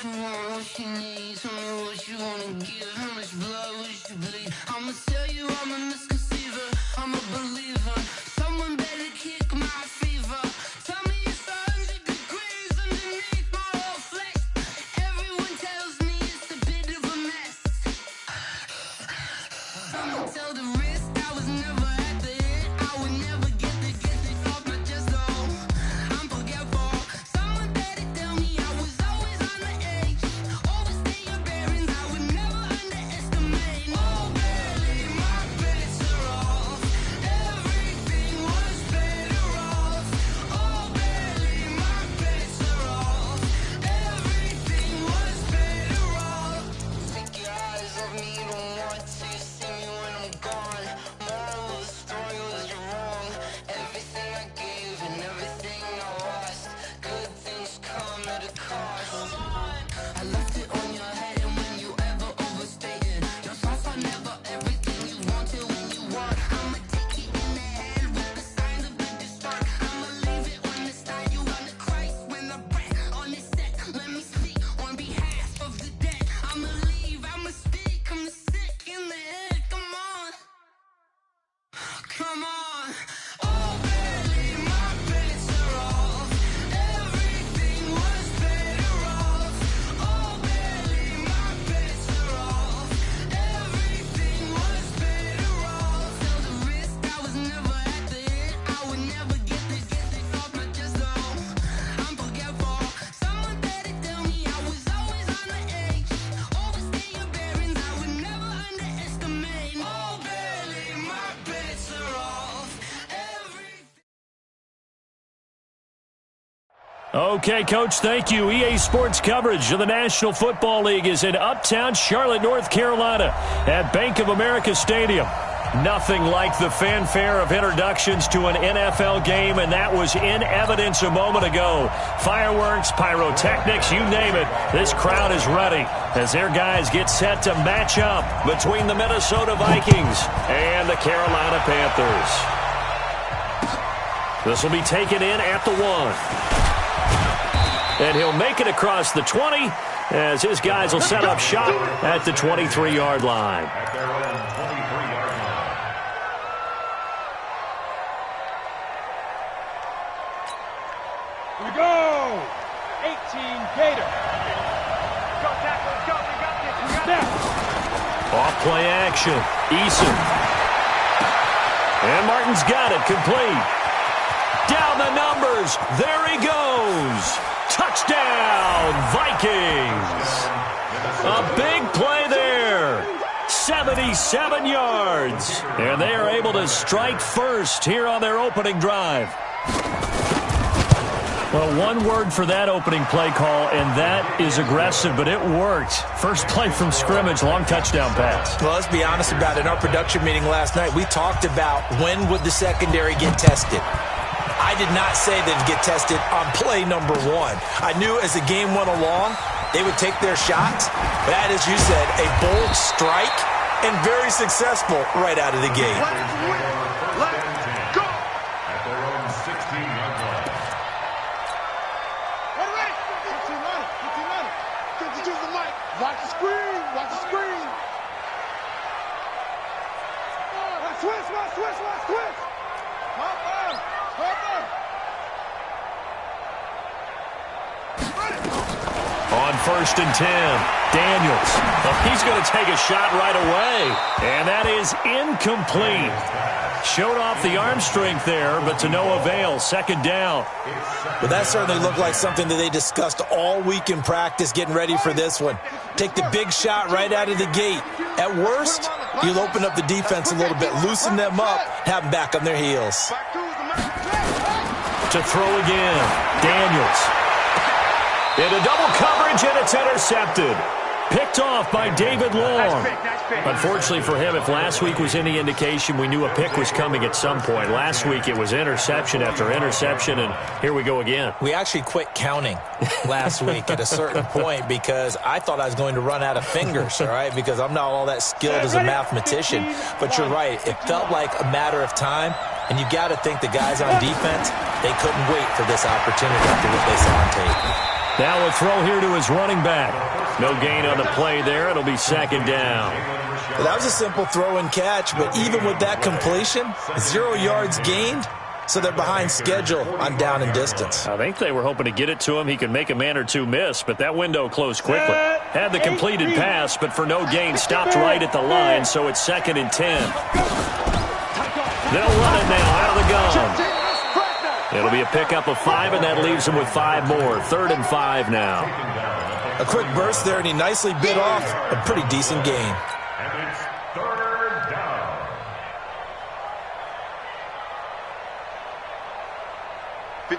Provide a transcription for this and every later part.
you want, what you need. Tell me what you wanna give. How much blood would you bleed? I'ma tell you I'm a misconceiver. I'm a believer. Someone better kick my fever. Tell me it's 100 degrees underneath my whole flesh. Everyone tells me it's a bit of a mess. I'ma tell the risk I was never at the end. I would never get this off my chest though. I'm forgetful. Someone better tell me I was always on the edge. Overstay your bearings, I would never underestimate. Oh, barely, my bets are off. Everything was better off. Oh, barely, my bets are off. Everything was better off. Take your eyes off me, don't want to see me when I'm gone. Moral of the story was you're wrong. Everything I gave and everything I lost. Good things come at a cost. I left it on your head, and when you ever overstay it, your thoughts are never everything you wanted when you want. I'ma take it in the head with the signs of the distort. I'ma leave it on the side. You on the Christ when the breath on this set. Let me speak on behalf of the dead. I'ma leave, I'ma speak. I'm sick in the head. Come on, come on. Oh, barely, my bets are off. Everything was better off. Oh, barely, my bets are off. Everything was better off. Tell the risk I was never at the end. I would never get this off my chest though. I'm forgetful. Someone better tell me I was always on the edge. Overstay your bearings, I would never underestimate. Oh, barely, my bets are off. Everything. Okay, Coach, thank you. EA Sports coverage of the National Football League is in uptown Charlotte, North Carolina at Bank of America Stadium. Nothing like the fanfare of introductions to an NFL game, and that was in evidence a moment ago. Fireworks, pyrotechnics, you name it. This crowd is ready as their guys get set to match up between the Minnesota Vikings and the Carolina Panthers. This will be taken in at the 1. And he'll make it across the 20 as his guys will set up shop at the 23-yard line. At their own 23-yard line. Here we go! 18 Gator. Go, tackle, go, we got this, we got this. Off play action. Eason. And Martin's got it complete. Down the numbers. There he goes. Touchdown, Vikings. A big play there. 77 yards. And they are able to strike first here on their opening drive. Well, one word for that opening play call, and that is aggressive, but it worked. First play from scrimmage, long touchdown pass. Well, let's be honest about it. In our production meeting last night, we talked about when would the secondary get tested. I did not say they'd get tested on play number 1. I knew as the game went along, they would take their shots. That, as you said, a bold strike and very successful right out of the gate. Let's go! At their own 16-yard line. Get ready! 15 on it. Get the mic. Watch the screen. Watch the screen. Switch. On 1st and 10, Daniels. Oh, he's going to take a shot right away. And that is incomplete. Showed off the arm strength there, but to no avail. Second down. But that certainly looked like something that they discussed all week in practice getting ready for this one. Take the big shot right out of the gate. At worst, you'll open up the defense a little bit, loosen them up, have them back on their heels. To throw again, Daniels. Into double coverage, and it's intercepted. Picked off by David Long. Unfortunately for him, if last week was any indication, we knew a pick was coming at some point. Last week it was interception after interception, and here we go again. We actually quit counting last week at a certain point because I thought I was going to run out of fingers, all right, because I'm not all that skilled as a mathematician. But you're right. It felt like a matter of time, and you got to think the guys on defense, they couldn't wait for this opportunity after what they saw on tape. Now a throw here to his running back. No gain on the play there. It'll be second down. Well, that was a simple throw and catch, but even with that completion, 0 yards gained, so they're behind schedule on down and distance. I think they were hoping to get it to him. He could make a man or two miss, but that window closed quickly. Had the completed pass, but for no gain, stopped right at the line, so it's 2nd and 10. They'll run it now out of the gun. It'll be a pickup of 5, and that leaves him with 5 more. 3rd and 5 now. A quick burst there, and he nicely bit off a pretty decent gain. And it's 3rd down.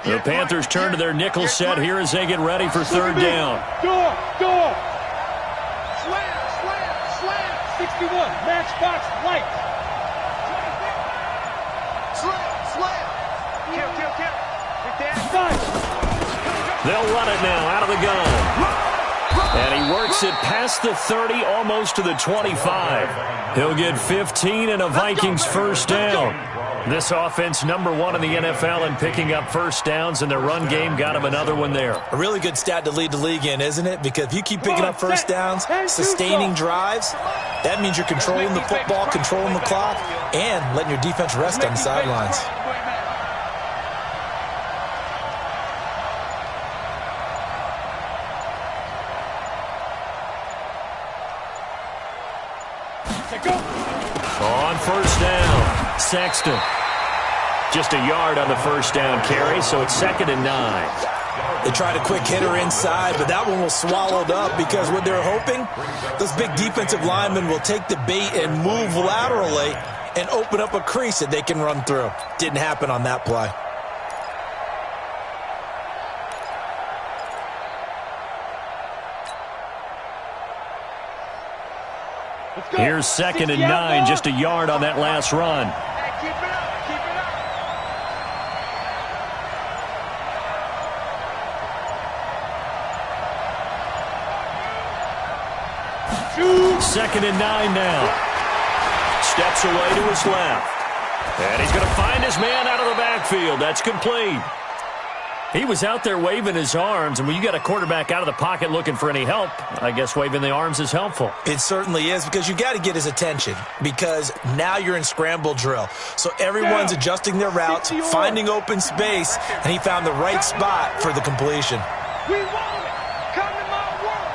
The Panthers turn to their nickel set here as they get ready for 3rd down. Door. Slam. 61. Matchbox light. Slam. Kill. They'll run it now out of the gun. And he works it past the 30, almost to the 25. He'll get 15 and a Vikings first down. This offense #1 in the NFL in picking up first downs, and their run game got him another one there. A really good stat to lead the league in, isn't it? Because if you keep picking up first downs, sustaining drives, that means you're controlling the football, controlling the clock, and letting your defense rest on the sidelines. On first down, Sexton. Just a yard on the first down carry, so it's 2nd and 9. They tried a quick hitter inside, but that one was swallowed up because what they're hoping, those big defensive linemen will take the bait and move laterally and open up a crease that they can run through. Didn't happen on that play. Here's 2nd and 9, just a yard on that last run. Keep it up. 2nd and 9 now. Steps away to his left. And he's going to find his man out of the backfield. That's complete. He was out there waving his arms, and when you got a quarterback out of the pocket looking for any help, I guess waving the arms is helpful. It certainly is, because you got to get his attention, because now you're in scramble drill. So everyone's adjusting their routes, finding open space, and he found the right spot for the completion. We want it. Come to my world.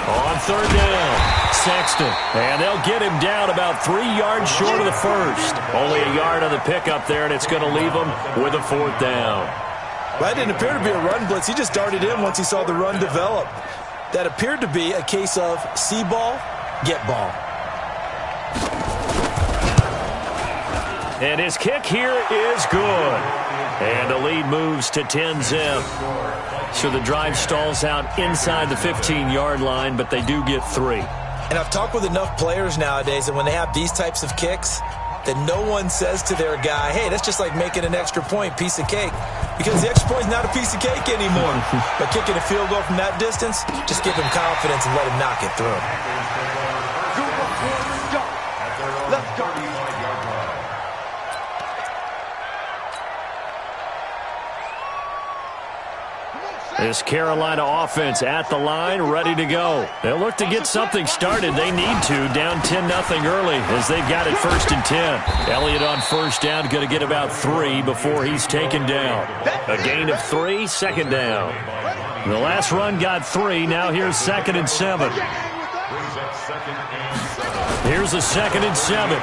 On 3rd down, Sexton. And they'll get him down about 3 yards short of the first. Only a yard on the pickup there, and it's going to leave him with a 4th down. Well, that didn't appear to be a run blitz. He just darted in once he saw the run develop. That appeared to be a case of see ball, get ball. And his kick here is good. And the lead moves to 10-zip. So the drive stalls out inside the 15-yard line, but they do get 3. And I've talked with enough players nowadays that when they have these types of kicks, that no one says to their guy, hey, that's just like making an extra point, piece of cake. Because the extra point is not a piece of cake anymore. But kicking a field goal from that distance, just give him confidence and let him knock it through. Let's go. This Carolina offense at the line, ready to go. They'll look to get something started. They need to, down 10-0 early as they've got it 1st and 10. Elliott on first down, going to get about 3 before he's taken down. A gain of 3, 2nd down. The last run got 3. Now here's 2nd and 7. Here's a 2nd and 7.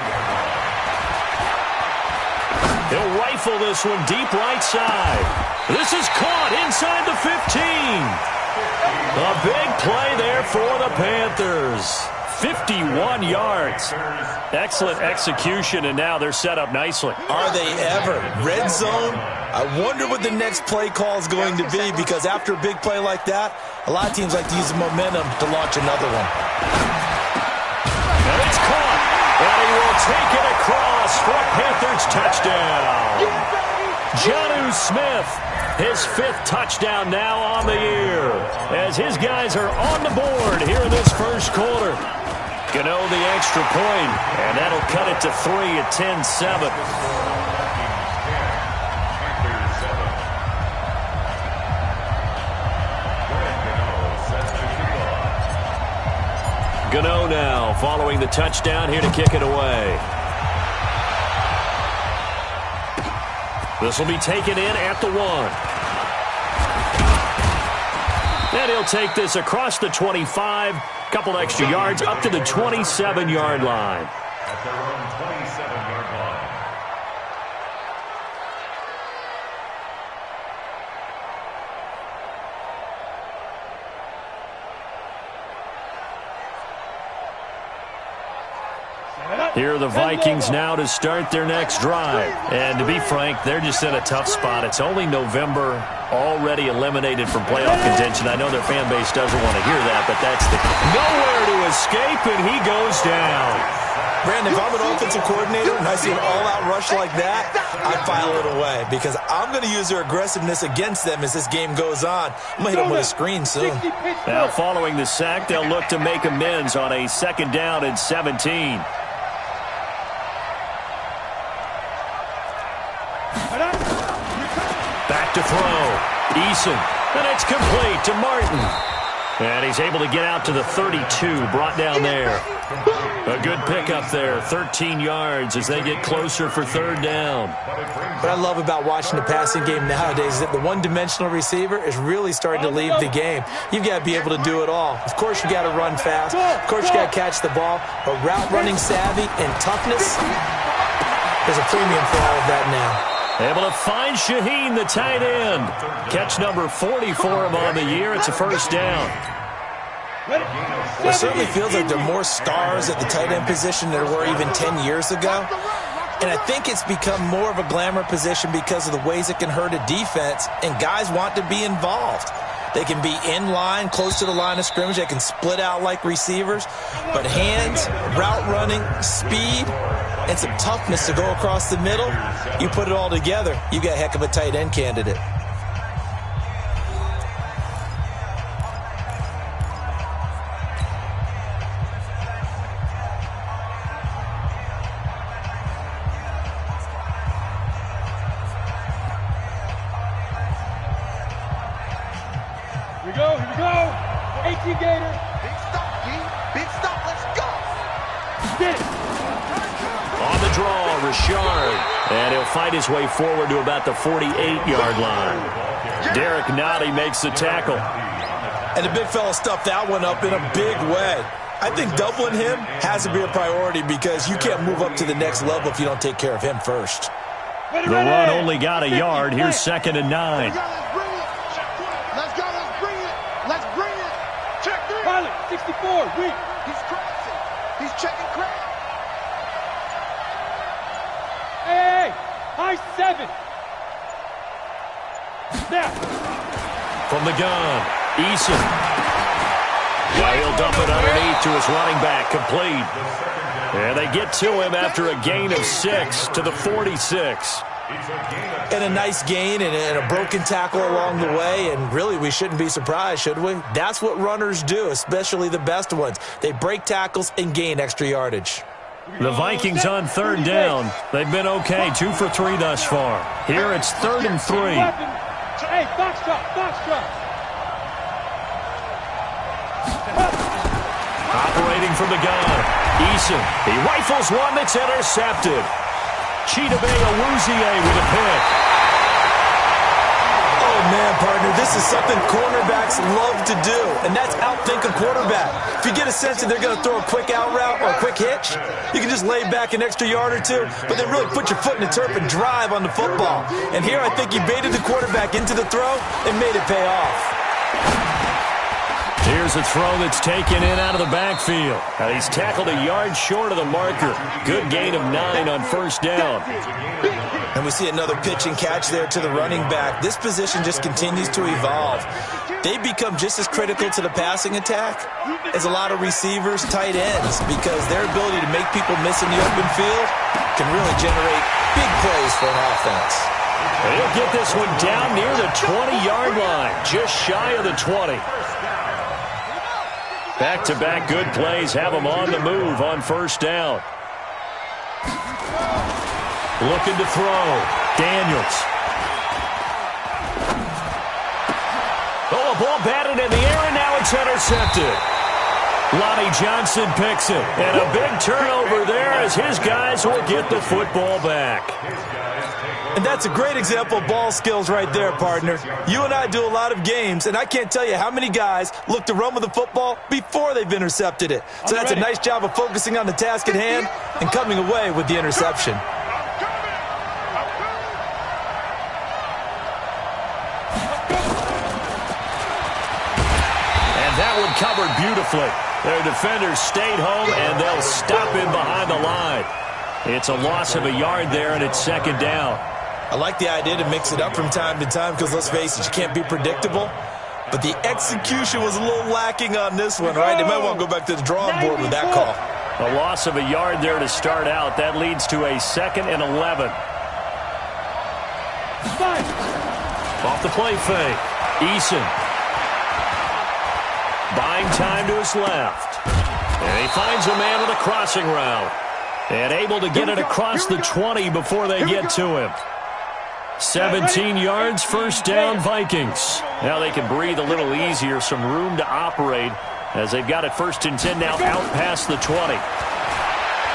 He'll rifle this one deep right side. This is caught inside the 15. A big play there for the Panthers. 51 yards. Excellent execution, and now they're set up nicely. Are they ever? Red zone? I wonder what the next play call is going to be, because after a big play like that, a lot of teams like to use the momentum to launch another one. And it's caught. And he will take it across for a Panthers touchdown. Jonnu Smith, his 5th touchdown now on the year, as his guys are on the board here in this first quarter. Gano the extra point, and that'll cut it to 3 at 10-7. Gano now following the touchdown here to kick it away. This will be taken in at the 1. And he'll take this across the 25, couple extra yards up to the 27-yard line. At their own 27-yard line. Here are the Vikings now to start their next drive. And to be frank, they're just in a tough spot. It's only November, already eliminated from playoff contention. I know their fan base doesn't want to hear that, but that's the nowhere to escape, and he goes down. Brandon, if I'm an offensive coordinator and I see an all-out rush like that, I'd file it away because I'm going to use their aggressiveness against them as this game goes on. I'm going to hit them with a screen soon. Now, following the sack, they'll look to make amends on a 2nd down and 17. Back to throw. Eason. And it's complete to Martin. And he's able to get out to the 32, brought down there. A good pickup there, 13 yards as they get closer for 3rd down. What I love about watching the passing game nowadays is that the one-dimensional receiver is really starting to leave the game. You've got to be able to do it all. Of course, you got to run fast. Of course, you got to catch the ball. But route running savvy and toughness, there's a premium for all of that now. Able to find Shaheen, the tight end. Catch number 40 for him on the year. It's a 1st down. Well, it certainly feels like there are more stars at the tight end position than there were even 10 years ago. And I think it's become more of a glamour position because of the ways it can hurt a defense, and guys want to be involved. They can be in line, close to the line of scrimmage. They can split out like receivers. But hands, route running, speed, and some toughness to go across the middle, you put it all together, you got a heck of a tight end candidate. Here we go. 18 Gator. Big stop, G. Big stop, let's go. Get it. On the draw, Richard. And he'll fight his way forward to about the 48-yard line. Derek Nottie makes the tackle. And the big fella stuffed that one up in a big way. I think doubling him has to be a priority because you can't move up to the next level if you don't take care of him first. The run only got a yard. Here's 2nd and 9. Let's go, let's bring it. Let's bring it. Check 3. Pilot, 64, weak. He's crossing. He's checking crowd. Hey, high 7. Snap. From the gun, Eason. Yeah, he'll dump it underneath to his running back, complete. And they get to him after a gain of 6 to the 46. And a nice gain and a broken tackle along the way, and really we shouldn't be surprised, should we? That's what runners do, especially the best ones. They break tackles and gain extra yardage. The Vikings on 3rd down. They've been okay, 2 for 3 thus far. Here it's 3rd and 3. Hey, foxtrot. Operating from the gun, Eason. He rifles one that's intercepted. Chidobe Awuzie with a pick. Oh, man, partner, this is something cornerbacks love to do, and that's outthink a quarterback. If you get a sense that they're going to throw a quick out route or a quick hitch, you can just lay back an extra yard or 2, but then really put your foot in the turf and drive on the football. And here I think he baited the quarterback into the throw and made it pay off. Here's a throw that's taken in out of the backfield. He's tackled a yard short of the marker. Good gain of 9 on 1st down. And we see another pitch and catch there to the running back. This position just continues to evolve. They become just as critical to the passing attack as a lot of receivers, tight ends, because their ability to make people miss in the open field can really generate big plays for an offense. And he'll get this one down near the 20-yard line, just shy of the 20. Back-to-back good plays have him on the move on first down. Looking to throw. Daniels. Oh, a ball batted in the air, and now it's intercepted. Lonnie Johnson picks it. And a big turnover there as his guys will get the football back. And that's a great example of ball skills right there, partner. You and I do a lot of games, and I can't tell you how many guys look to run with the football before they've intercepted it. So that's a nice job of focusing on the task at hand and coming away with the interception. And that one covered beautifully. Their defenders stayed home, and they'll stop him behind the line. It's a loss of a yard there, and it's second down. I like the idea to mix it up from time to time because, let's face it, you can't be predictable. But the execution was a little lacking on this one, right? They might want to go back to the drawing board with that call. A loss of a yard there to start out. That leads to a 2nd and 11. Off the play fake. Eason. Buying time to his left. And he finds a man with a crossing route. And able to get it across the 20 before they get to him. 17 yards, first down, Vikings. Now they can breathe a little easier, some room to operate as they've got it 1st and 10 now out past the 20.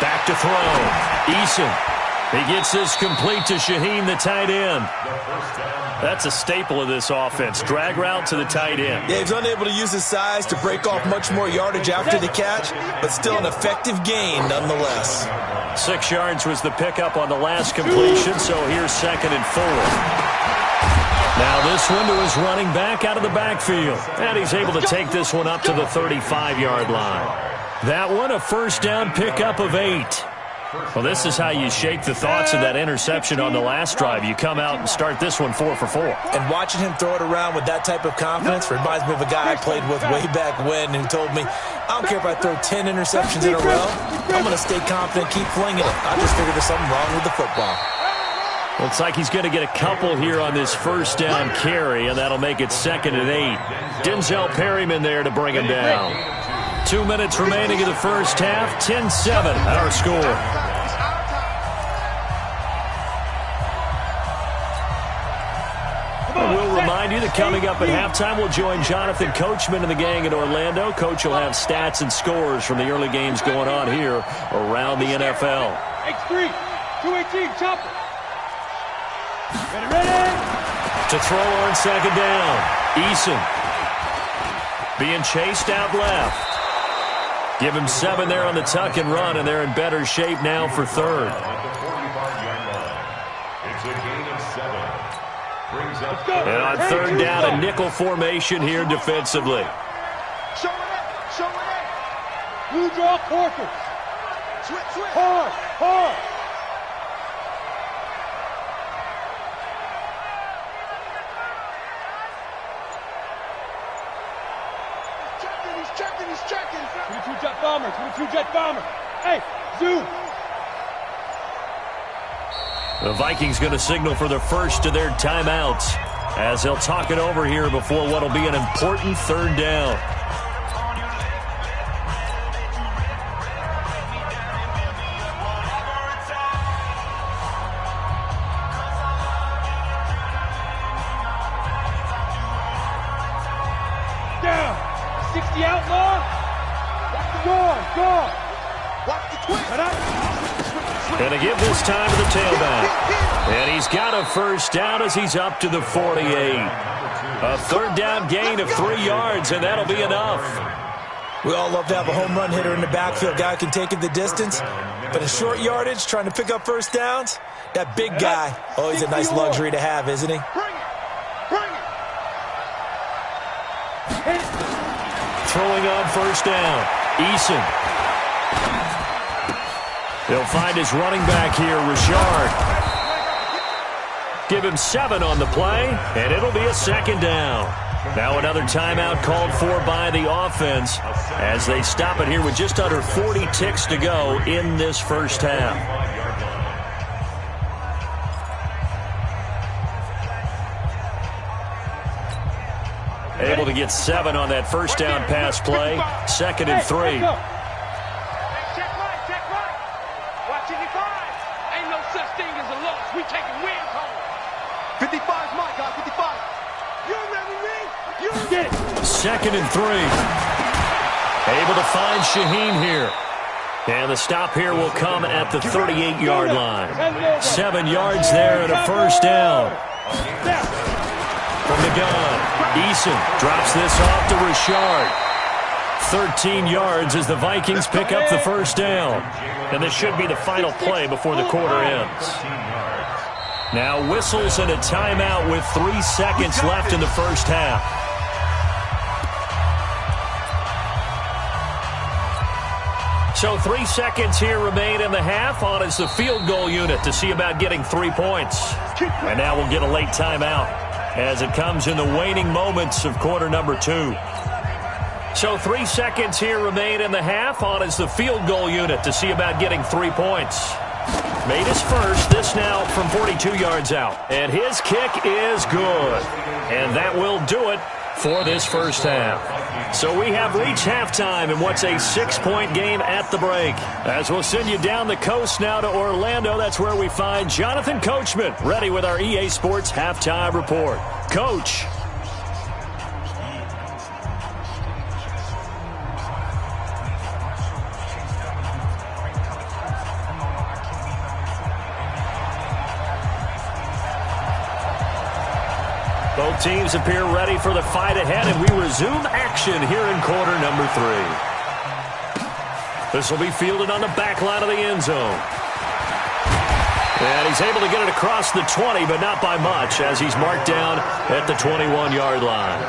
Back to throw. Eason. He gets this complete to Shaheen, the tight end. That's a staple of this offense. Drag route to the tight end. Yeah, he's unable to use his size to break off much more yardage after the catch, but still an effective gain nonetheless. 6 yards was the pickup on the last completion, so here's 2nd and 4. Now this one to his running back out of the backfield. And he's able to take this one up to the 35-yard line. That one a first down pickup of 8. Well, this is how you shake the thoughts of that interception on the last drive. You come out and start this one 4 for 4. And watching him throw it around with that type of confidence reminds me of a guy I played with way back when who told me, I don't care if I throw 10 interceptions in a row, I'm going to stay confident, keep flinging it. I just figured there's something wrong with the football. Looks like he's going to get a couple here on this first down carry, and that'll make it 2nd and 8. Denzel Perryman there to bring him down. 2 minutes remaining in the first half. 10-7 our score. We'll remind you that coming up at halftime, we'll join Jonathan Coachman and the gang in Orlando. Coach will have stats and scores from the early games going on here around the NFL. X3, 218, chopper. Ready. To throw on second down. Eason being chased out left. Give him 7 there on the tuck and run, and they're in better shape now for third. And on third down, a nickel formation here defensively. Show it up. Blue draw Corker. Switch. Hard. He's checking. 22 jet bomber. Hey, zoom. The Vikings going to signal for the first of their timeouts as they'll talk it over here before what will be an important third down. Down. 60 outlaw. Gone. Watch the twist. Going to give this time to the tailback. And he's got a first down as he's up to the 48. A third down gain of 3 yards, and that'll be enough. We all love to have a home run hitter in the backfield. Guy can take it the distance. But in short yardage, trying to pick up first downs, that big guy, always a nice luxury to have, isn't he? Bring it. Throwing on first down. Eason. He'll find his running back here, Richard. Give him 7 on the play, and it'll be a second down. Now another timeout called for by the offense as they stop it here with just under 40 ticks to go in this first half. Able to get 7 on that first down pass play. 2nd and 3. Check right, check right. Watch 55. Ain't no such thing as a loss. We taking wins home. 55 is my guy, 55. You remember me? You get it. 2nd and 3. Able to find Shaheen here. And the stop here will come at the 38-yard line. 7 yards there and a first down. From the gun, Eason drops this off to Richard. 13 yards as the Vikings pick up the first down. And this should be the final play before the quarter ends. Now whistles and a timeout with 3 seconds left in the first half. So 3 seconds here remain in the half. On is the field goal unit to see about getting 3 points. And now we'll get a late timeout as it comes in the waning moments of quarter number 2. So 3 seconds here remain in the half. On is the field goal unit to see about getting 3 points. Made his first. This now from 42 yards out. And his kick is good. And that will do it for this first half. So we have reached halftime in what's a 6-point game at the break. As we'll send you down the coast now to Orlando, that's where we find Jonathan Coachman ready with our EA Sports Halftime Report. Coach. Both teams appear ready for the fight ahead, and we resume action here in quarter number 3. This will be fielded on the back line of the end zone. And he's able to get it across the 20, but not by much, as he's marked down at the 21-yard line.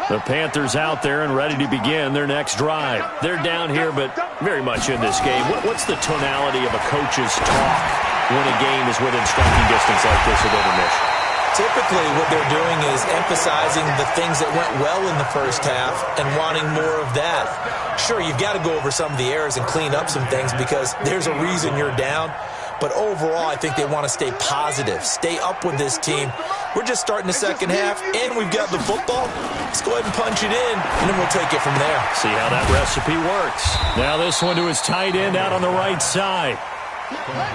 The Panthers out there and ready to begin their next drive. They're down here, but very much in this game. What's the tonality of a coach's talk when a game is within striking distance like this of intermission? Typically, what they're doing is emphasizing the things that went well in the first half and wanting more of that. Sure, you've got to go over some of the errors and clean up some things because there's a reason you're down. But overall, I think they want to stay positive, stay up with this team. We're just starting the second half, and we've got the football. Let's go ahead and punch it in, and then we'll take it from there. See how that recipe works. Now this one to his tight end out on the right side.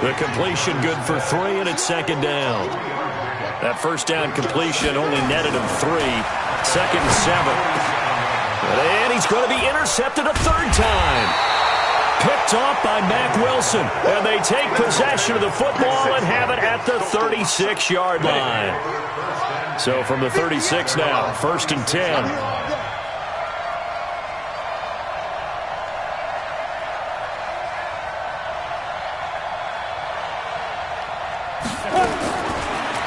The completion good for 3, and it's 2nd down. That first down completion only netted him 3. 2nd and 7. And he's going to be intercepted a 3rd time. Picked off by Mack Wilson, and they take possession of the football and have it at the 36-yard line. So from the 36 now, 1st and 10.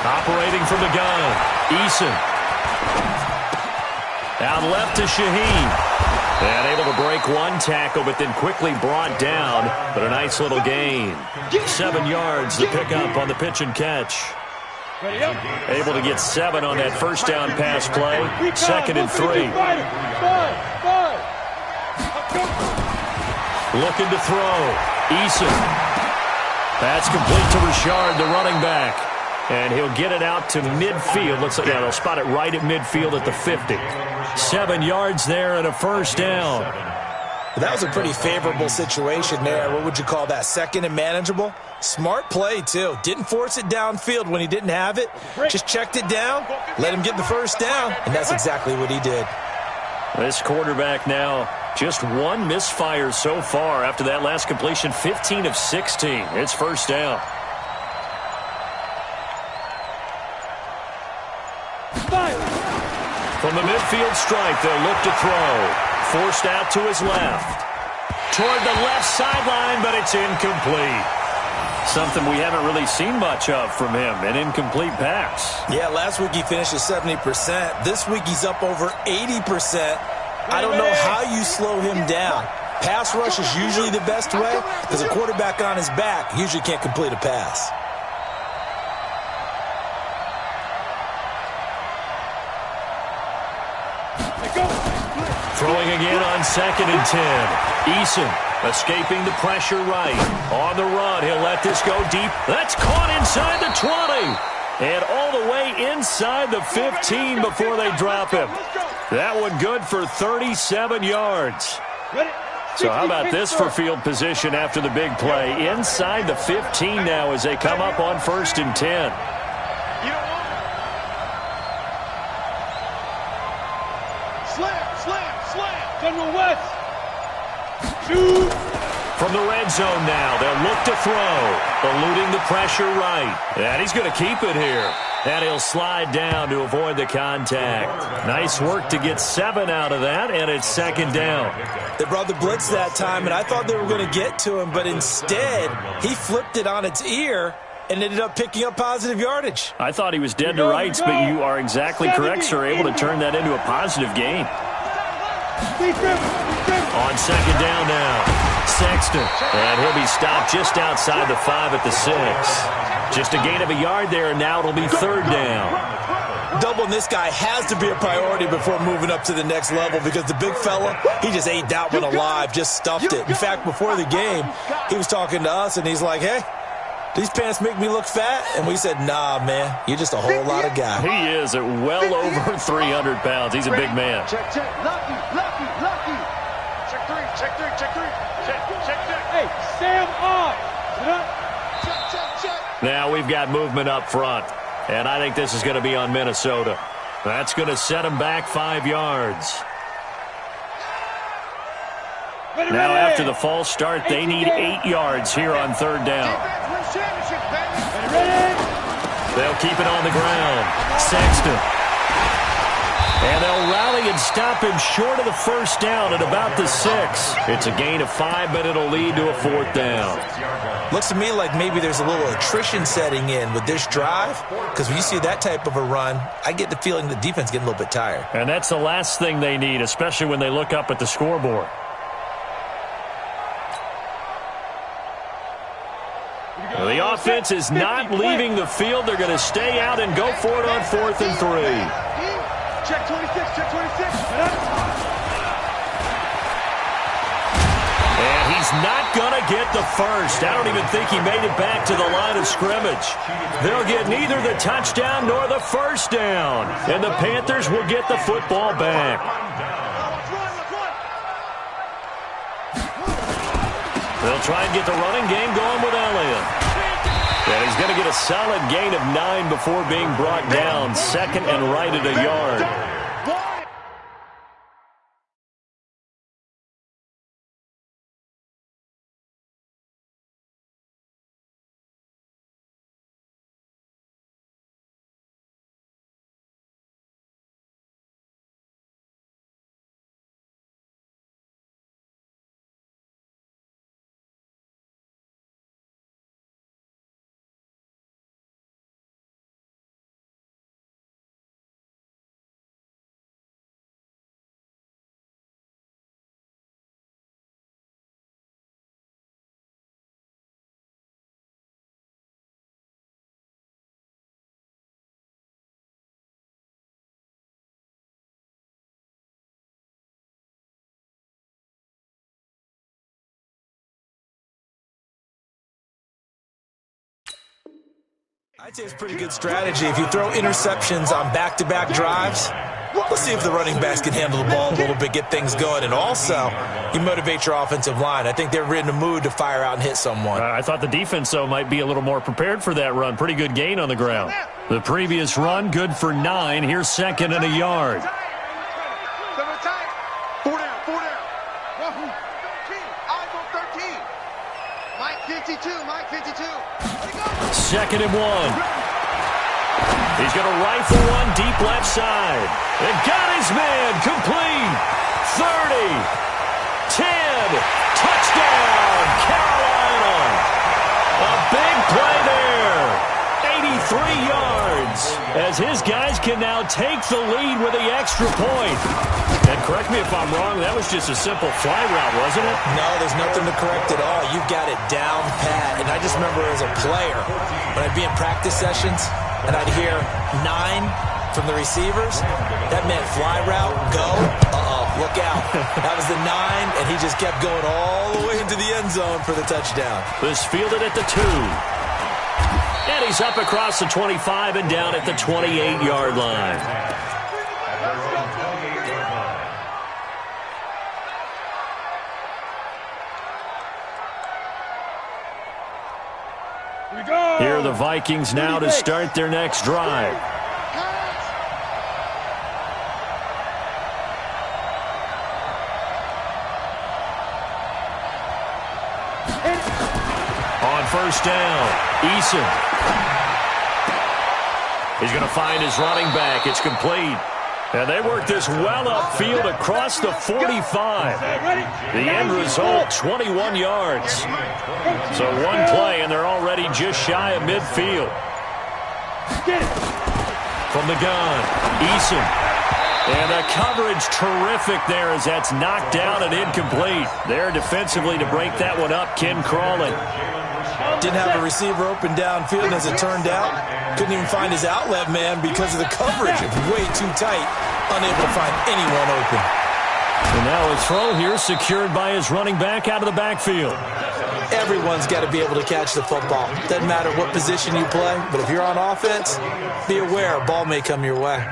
Operating from the gun, Eason. Out left to Shaheen. And able to break one tackle, but then quickly brought down. But a nice little gain. 7 yards to pick up on the pitch and catch. Able to get 7 on that first down pass play. 2nd and 3. Looking to throw. Eason. That's complete to Richard, the running back. And he'll get it out to midfield. Looks like they'll spot it right at midfield at the 50. 7 yards there and a first down. That was a pretty favorable situation there. What would you call that? 2nd and manageable? Smart play, too. Didn't force it downfield when he didn't have it. Just checked it down, let him get the first down, and that's exactly what he did. This quarterback now, just 1 misfire so far after that last completion. 15 of 16. It's first down. From the midfield stripe, they'll look to throw. Forced out to his left. Toward the left sideline, but it's incomplete. Something we haven't really seen much of from him, an incomplete pass. Yeah, last week he finished at 70%. This week he's up over 80%. I don't know how you slow him down. Pass rush is usually the best way because a quarterback on his back usually can't complete a pass. Throwing again on 2nd and 10. Eason Escaping the pressure right. On the run, he'll let this go deep. That's caught inside the 20. And all the way inside the 15 before they drop him. That one good for 37 yards. So how about this for field position after the big play? Inside the 15 now as they come up on 1st and 10. Slam. General West. Shoot. From the red zone now, they'll look to throw. Eluding the pressure right. And he's going to keep it here. And he'll slide down to avoid the contact. Nice work to get 7 out of that, and it's 2nd down. They brought the blitz that time, and I thought they were going to get to him, but instead, he flipped it on its ear and ended up picking up positive yardage. I thought he was dead to rights, but you are exactly correct, sir. Able to turn that into a positive gain. On 2nd down now. Sexton, and he'll be stopped just outside the 5 at the 6. Just a gain of a yard there, and now it'll be 3rd down. Doubling this guy has to be a priority before moving up to the next level because the big fella, he just ate that one alive, just stuffed it. In fact, before the game, he was talking to us, and he's like, hey, these pants make me look fat? And we said, nah, man, you're just a whole lot of guy. He is at well over 300 pounds. He's a big man. Check. Lucky. Check three. Hey, Sam off. Check. Now we've got movement up front, and I think this is going to be on Minnesota. That's going to set them back 5 yards. Now after the false start, they need 8 yards here on 3rd down. They'll keep it on the ground. Sexton. And they'll rally and stop him short of the 1st down at about the 6. It's a gain of 5, but it'll lead to a 4th down. Looks to me like maybe there's a little attrition setting in with this drive, because when you see that type of a run, I get the feeling the defense getting a little bit tired. And that's the last thing they need, especially when they look up at the scoreboard. Well, the offense is not leaving the field. They're going to stay out and go for it on 4th and 3. Check 26. And he's not going to get the first. I don't even think he made it back to the line of scrimmage. They'll get neither the touchdown nor the 1st down. And the Panthers will get the football back. They'll try and get the running game going with Elliott. And he's going to get a solid gain of 9 before being brought down. 2nd and right at a yard. I'd say it's pretty good strategy. If you throw interceptions on back-to-back drives, let's see if the running backs can handle the ball a little bit, get things going. And also, you motivate your offensive line. I think they're in the mood to fire out and hit someone. I thought the defense, though, might be a little more prepared for that run. Pretty good gain on the ground. The previous run, good for 9. Here's 2nd and a yard. 4 down. 13. Mike 52. 2nd and 1. He's going to rifle one deep left side. And got his man complete. 30. 10. Touchdown, Carolina. A big play there. 83 yards. As his guys can now take the lead with the extra point. And correct me if I'm wrong, that was just a simple fly route, wasn't it? No, there's nothing to correct at all. You've got it down pat. And I just remember as a player, when I'd be in practice sessions and I'd hear 9 from the receivers, that meant fly route, go. Uh-oh. Look out. That was the 9, and he just kept going all the way into the end zone for the touchdown. This fielded at the 2. And he's up across the 25 and down at the 28-yard line. Here are the Vikings now to start their next drive. On first down, Eason. He's going to find his running back. It's complete. And they work this well upfield across the 45. The end result, 21 yards. So one play, and they're already just shy of midfield. From the gun, Eason. And the coverage terrific there as that's knocked down and incomplete. There defensively to break that one up, Ken Crawley. Didn't have a receiver open downfield, as it turned out. Couldn't even find his outlet man because of the coverage. It's way too tight. Unable to find anyone open. And now his throw here secured by his running back out of the backfield. Everyone's got to be able to catch the football. Doesn't matter what position you play, but if you're on offense, be aware a ball may come your way.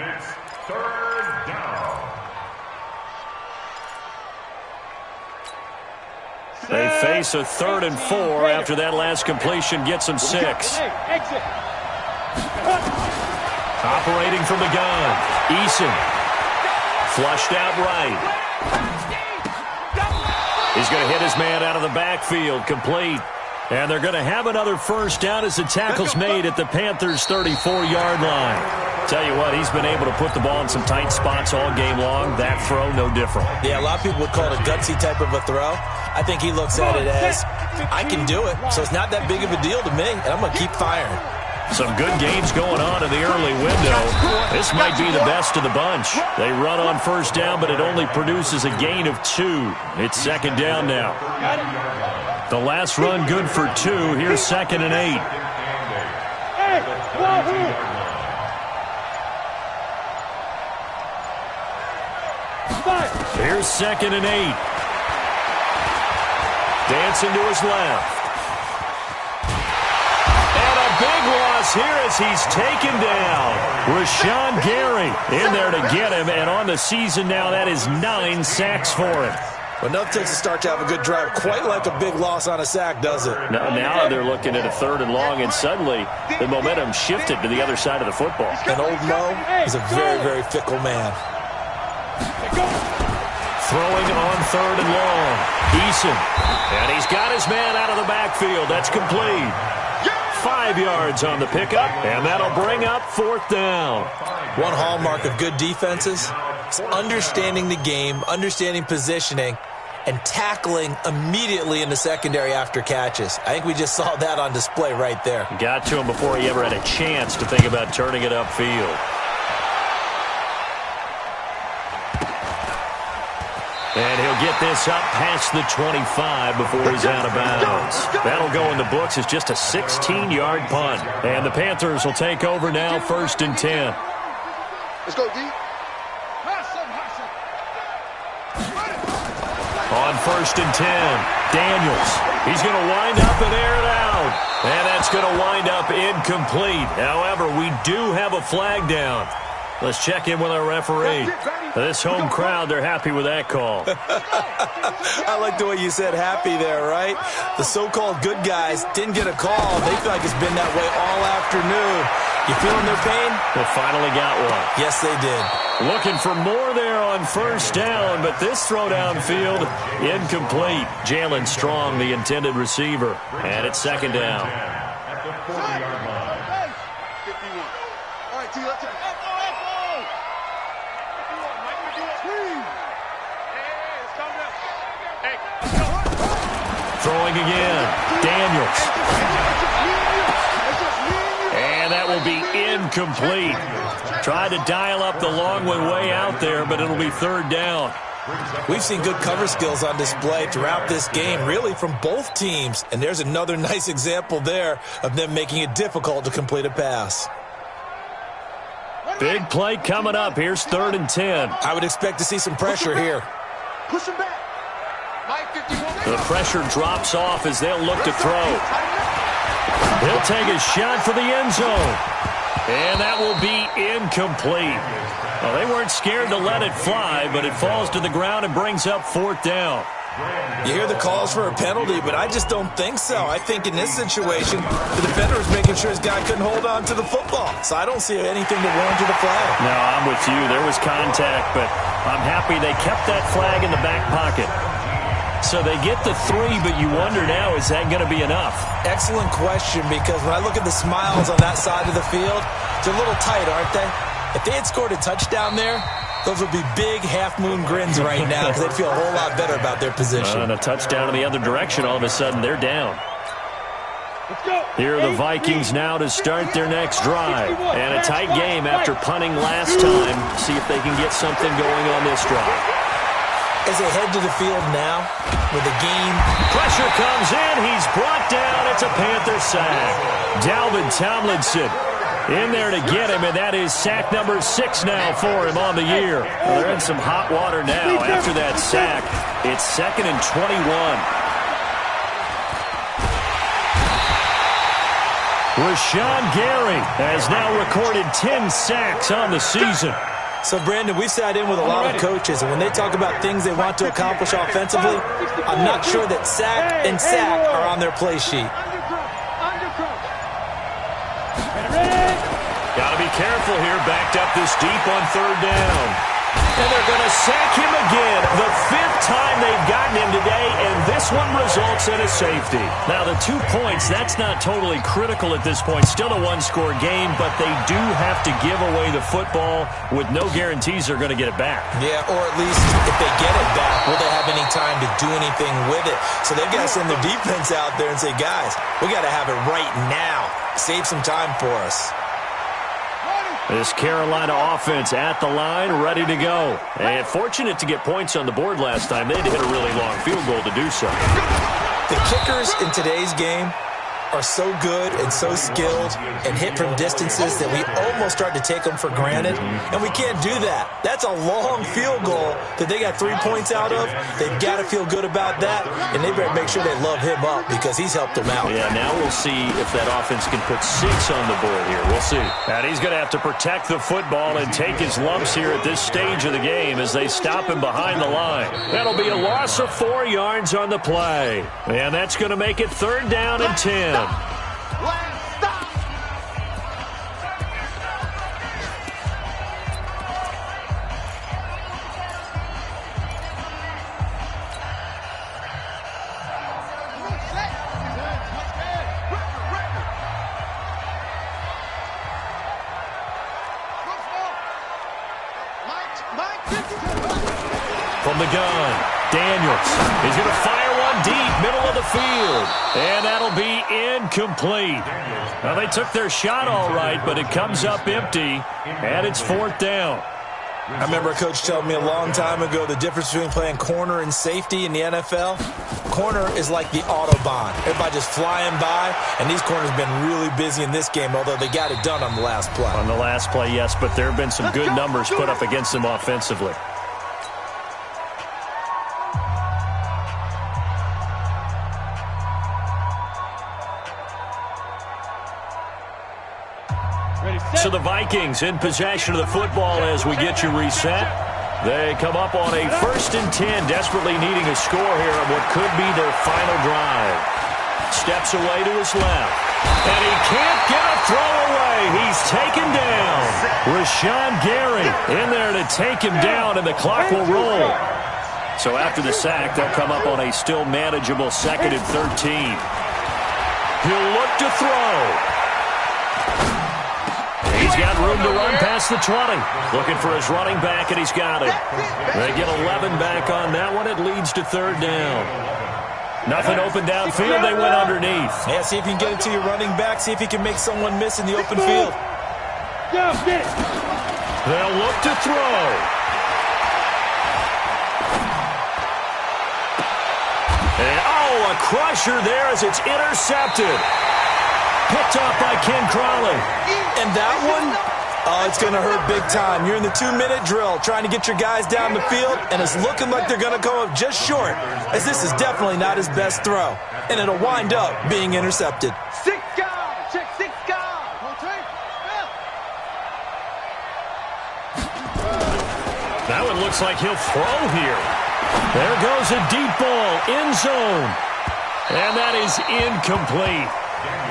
They face a 3rd and 4 after that last completion gets them 6. Operating from the gun, Eason. Flushed out right. He's going to hit his man out of the backfield, complete. And they're going to have another first down as the tackle's made at the Panthers' 34-yard line. Tell you what, he's been able to put the ball in some tight spots all game long. That throw, no different. Yeah, a lot of people would call it a gutsy type of a throw. I think he looks at it as, I can do it, so it's not that big of a deal to me, and I'm going to keep firing. Some good games going on in the early window. This might be the best of the bunch. They run on first down, but it only produces a gain of 2. It's 2nd down now. The last run good for 2. Here's 2nd and 8. Here's 2nd and 8. Dancing to his left. And a big loss here as he's taken down. Rashawn Gary in there to get him, and on the season now, that is 9 sacks for him. Well, nothing takes a start to have a good drive quite like a big loss on a sack, does it? Now they're looking at a 3rd and long, and suddenly the momentum shifted to the other side of the football. And old Mo is a very, very fickle man. Throwing on 3rd and long. Eason. And he's got his man out of the backfield. That's complete. 5 yards on the pickup, and that'll bring up 4th down. One hallmark of good defenses is understanding the game, understanding positioning, and tackling immediately in the secondary after catches. I think we just saw that on display right there. Got to him before he ever had a chance to think about turning it upfield. And he'll get this up past the 25 before he's out of bounds. That'll go in the books as just a 16-yard punt. And the Panthers will take over now, 1st and 10. Let's go, D. On 1st and 10, Daniels. He's going to wind up and air it out. And that's going to wind up incomplete. However, we do have a flag down. Let's check in with our referee. This home crowd, they're happy with that call. I like the way you said happy there, right? The so-called good guys didn't get a call. They feel like it's been that way all afternoon. You feeling their pain? They finally got one. Yes, they did. Looking for more there on first down, but this throw downfield, incomplete. Jalen Strong, the intended receiver, and it's 2nd down. At the 40-yard line. 51. All right, T, let's go. Throwing again, Daniels. And that will be incomplete. Tried to dial up the long one way out there, but it'll be 3rd down. We've seen good cover skills on display throughout this game, really from both teams. And there's another nice example there of them making it difficult to complete a pass. Big play coming up. Here's 3rd and 10. I would expect to see some pressure here. Push him back. The pressure drops off as they'll look to throw. He'll take a shot for the end zone. And that will be incomplete. Well, they weren't scared to let it fly, but it falls to the ground and brings up 4th down. You hear the calls for a penalty, but I just don't think so. I think in this situation, the defender was making sure his guy couldn't hold on to the football. So I don't see anything to warrant a flag. No, I'm with you. There was contact, but I'm happy they kept that flag in the back pocket. So they get the 3, but you wonder now, is that going to be enough? Excellent question, because when I look at the smiles on that side of the field, they're a little tight, aren't they? If they had scored a touchdown there, those would be big half-moon grins right now because they'd feel a whole lot better about their position. And a touchdown in the other direction, all of a sudden they're down. Here are the Vikings now to start their next drive. And a tight game after punting last time. See if they can get something going on this drive. As they head to the field now with the game. Pressure comes in. He's brought down. It's a Panther sack. Dalvin Tomlinson in there to get him, and that is sack number 6 now for him on the year. Well, they're in some hot water now after that sack. It's 2nd and 21. Rashawn Gary has now recorded 10 sacks on the season. So, Brandon, we've sat in with a lot of coaches, and when they talk about things they want to accomplish offensively, I'm not sure that sack and sack are on their play sheet. Got to be careful here, backed up this deep on 3rd down. And they're going to sack him again, the 5th time they've gotten him today, and this one results in a safety. Now, the 2 points, that's not totally critical at this point. Still a one-score game, but they do have to give away the football with no guarantees they're going to get it back. Yeah, or at least if they get it back, will they have any time to do anything with it? So they've got to send their defense out there and say, guys, we got to have it right now. Save some time for us. This Carolina offense at the line, ready to go. And fortunate to get points on the board last time. They had to hit a really long field goal to do so. The kickers in today's game are so good and so skilled and hit from distances that we almost start to take them for granted, and we can't do that. That's a long field goal that they got 3 points out of. They've got to feel good about that, and they better make sure they love him up because he's helped them out. Yeah, now we'll see if that offense can put 6 on the board here. We'll see. And he's going to have to protect the football and take his lumps here at this stage of the game as they stop him behind the line. That'll be a loss of 4 yards on the play. And that's going to make it 3rd down and 10. From the gun, Daniels is going to fire one deep, middle of the field, and that'll be incomplete. Now, they took their shot all right, but it comes up empty, and it's 4th down. I remember a coach telling me a long time ago the difference between playing corner and safety in the NFL. Corner is like the Autobahn. Everybody just flying by, and these corners have been really busy in this game, although they got it done on the last play. On the last play, yes, but there have been some good numbers put up against them offensively. So the Vikings in possession of the football as we get you reset. They come up on a 1st and 10, desperately needing a score here on what could be their final drive. Steps away to his left. And he can't get a throw away. He's taken down. Rashawn Gary in there to take him down, and the clock will roll. So after the sack, they'll come up on a still manageable 2nd and 13. He'll look to throw. He's got room to run past the 20. Looking for his running back, and he's got it. They get 11 back on that one. It leads to 3rd down. Nothing open downfield. They went underneath. Yeah, see if you can get it to your running back. See if you can make someone miss in the open field. They'll look to throw. And, a crusher there as it's intercepted. Picked off by Ken Crawley. And that one, Oh, it's going to hurt big time. You're in the 2-minute drill trying to get your guys down the field, and it's looking like they're going to come up just short, as this is definitely not his best throw, and it'll wind up being intercepted. 6 guys. Check 6 guys. Rotate. That one looks like he'll throw here. There goes a deep ball, end zone. And that is incomplete.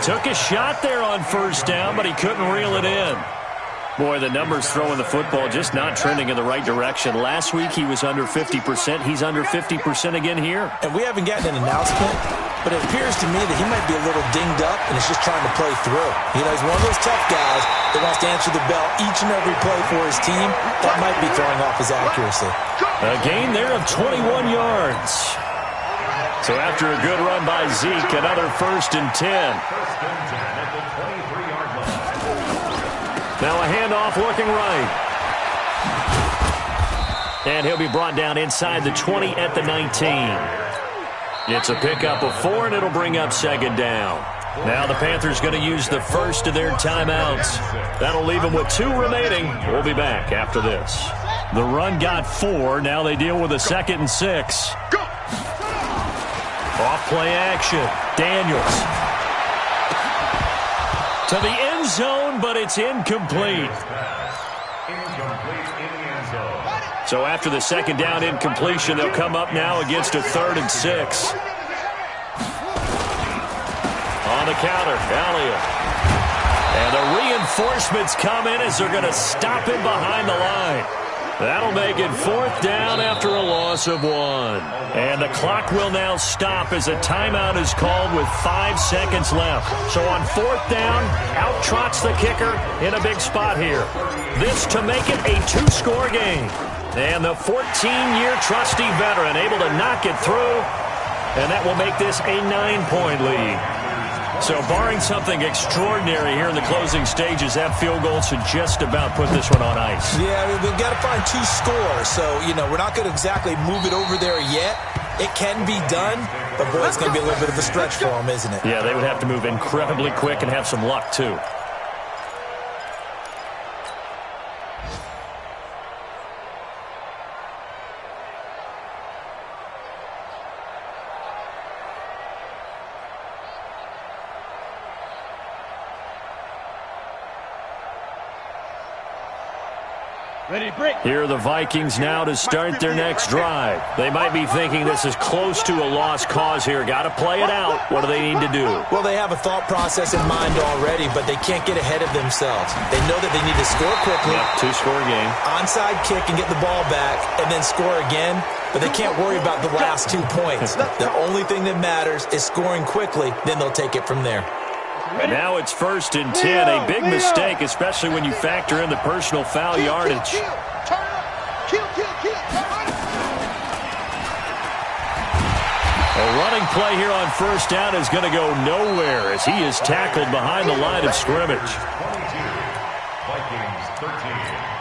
Took a shot there on first down, but he couldn't reel it in. Boy, the numbers throwing the football just not trending in the right direction. Last week he was under 50%. He's under 50% again here. And we haven't gotten an announcement, but it appears to me that he might be a little dinged up and is just trying to play through. You know, he's one of those tough guys that wants to answer the bell each and every play for his team. That might be throwing off his accuracy. A gain there of 21 yards. So after a good run by Zeke, another 1st and 10. Now a handoff looking right. And he'll be brought down inside the 20 at the 19. It's a pickup of 4, and it'll bring up 2nd down. Now the Panthers going to use the first of their timeouts. That'll leave them with 2 remaining. We'll be back after this. The run got 4. Now they deal with a 2nd and 6. Off play action. Daniels. To the end zone, but it's incomplete. So after the 2nd down incompletion, they'll come up now against a 3rd and 6. On the counter, Elliott. And the reinforcements come in as they're going to stop him behind the line. That'll make it 4th down after a loss of 1. And the clock will now stop as a timeout is called with 5 seconds left. So on 4th down, out trots the kicker in a big spot here. This to make it a 2-score game. And the 14-year trusty veteran able to knock it through. And that will make this a 9-point lead. So barring something extraordinary here in the closing stages, that field goal should just about put this one on ice. Yeah, we've got to find 2 scores. So, you know, we're not going to exactly move it over there yet. It can be done, but boy, it's going to be a little bit of a stretch for them, isn't it? Yeah, they would have to move incredibly quick and have some luck, too. Ready, break. Here are the Vikings now to start their next drive. They might be thinking this is close to a lost cause here. Got to play it out. What do they need to do? Well, they have a thought process in mind already, but they can't get ahead of themselves. They know that they need to score quickly. Yep, 2-score game. Onside kick and get the ball back, and then score again. But they can't worry about the last 2 points. The only thing that matters is scoring quickly. Then they'll take it from there. And now it's 1st and 10. A big mistake, especially when you factor in the personal foul yardage. A running play here on 1st down is going to go nowhere as he is tackled behind the line of scrimmage. 22, Vikings 13.